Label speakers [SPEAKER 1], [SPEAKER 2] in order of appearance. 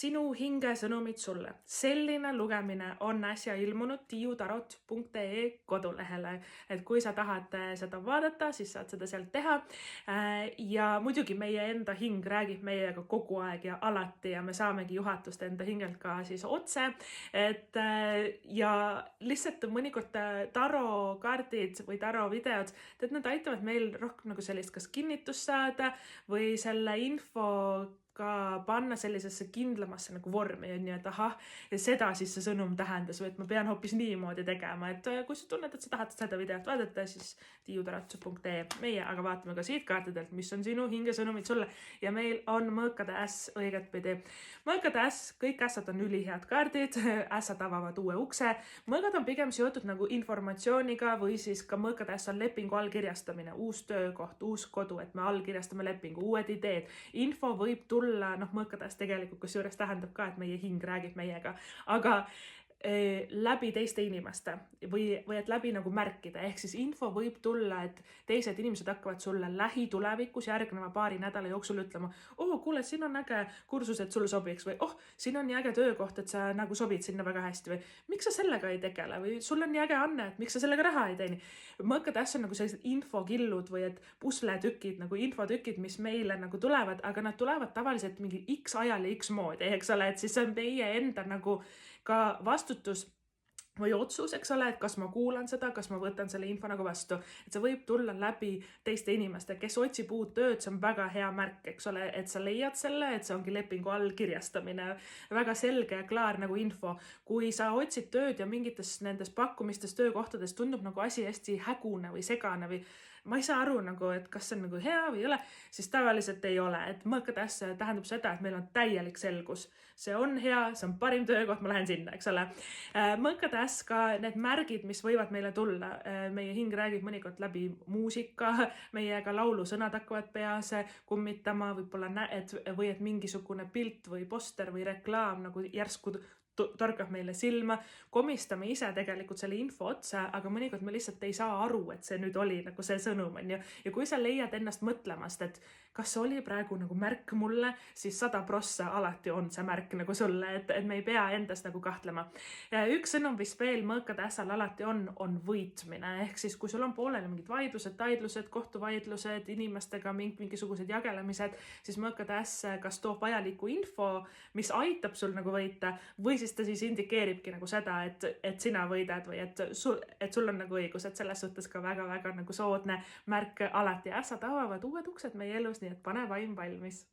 [SPEAKER 1] sinu hinge sõnumid sulle. Selline lugemine on äsja ilmunud tiiutarot.ee kodulehele. Et kui sa tahad seda vaadata, siis saad seda sealt teha. Ja muidugi meie enda hing räägib meiega kogu aeg ja alati ja me saamegi juhatust enda hingelt ka siis otse. Ja lihtsalt mõnikord tarokaardid või tarovideod, need aitavad meil rohkem nagu sellist kas kinnitust saada või selle info ka panna sellisesse kindlamasse nagu vormi, nii et ahah, ja seda siis see sõnum tähendas või et ma pean hoopis niimoodi tegema, et kui sa tunned, et sa tahad seda videot vaadata, siis tiiutarot.ee. Meie aga vaatame ka siit kaartidelt, mis on sinu hinge sõnumid sulle ja meil on mõõkade äss õigetpidi. Mõõkade äss, kõik ässad on ülihead kaardid, ässad avavad uue ukse. Mõõgad on pigem seotud nagu informatsiooniga või siis ka mõõkade äss on lepingu allkirjastamine, uus töökoht, uus kodu, et me allkirjastame lepingu, uued ideed. Info võib tulla, mõõkades tegelikult, kus juures tähendab ka, et meie hing räägib meiega, aga läbi teiste inimeste või et läbi nagu märkida, ehk siis info võib tulla, et teised inimesed hakkavad sulle lähitulevikus järgneva paari nädala jooksul ütlema, kuule, siin on äge kursus, et sulle sobiks või siin on nii äge töökoht, et sa nagu sobid sinna väga hästi või miks sa sellega ei tegele või sul on nii äge anne, et miks sa sellega raha ei teeni. Mõõkade äss on nagu sellised infokillud või et pusletükid, nagu infotükid, mis meile nagu tulevad, aga nad tulevad tavaliselt mingi X ajal ja X moodi, eks ole, et siis see on meie enda nagu ka vastutus või otsus, eks ole, et kas ma kuulan seda, kas ma võtan selle info nagu vastu, et see võib tulla läbi teiste inimeste, kes otsib uut tööd, see on väga hea märk, eks ole, et sa leiad selle, et see ongi lepingu allkirjastamine, väga selge ja klaar nagu info. Kui sa otsid tööd ja mingites nendes pakkumistes töökohtades tundub nagu asi hästi hägune või segane või ma ei saa aru nagu, et kas see on nagu hea või ei ole, siis tavaliselt ei ole, et mõõkade äss tähendab seda, et meil on täielik selgus. See on hea, see on parim töökoht, ma lähen sinna, eks ole. Mõõkade äss ka need märgid, mis võivad meile tulla. Meie hing räägib mõnikord läbi muusika, meiega laulusõnad hakkavad peas kummitama, või et mingisugune pilt või poster või reklaam nagu järsku torkab meile silma, komistame ise tegelikult selle info otsa, aga mõnikord me lihtsalt ei saa aru, et see nüüd oli nagu see sõnum, on ju. Ja kui sa leiad ennast mõtlemast, et kas oli praegu nagu märk mulle, siis 100% alati on see märk nagu sulle, et me ei pea endast nagu kahtlema. Ja üks sõnum, mis veel mõõkade ässal alati on võitmine, ehk siis kui sul on pooleli mingid vaidlused, kohtuvaidlused, inimestega mingisugused jagelemised, siis mõõkade äss kas toob vajaliku info, mis aitab sul nagu võita, või siis ta siis indikeeribki nagu seda, et sina võidad või et sul on nagu õigus, et selles suhtes ka väga-väga nagu soodne märk alati. Ässad avavad uued uksed meie elus, nii et pane vaim valmis.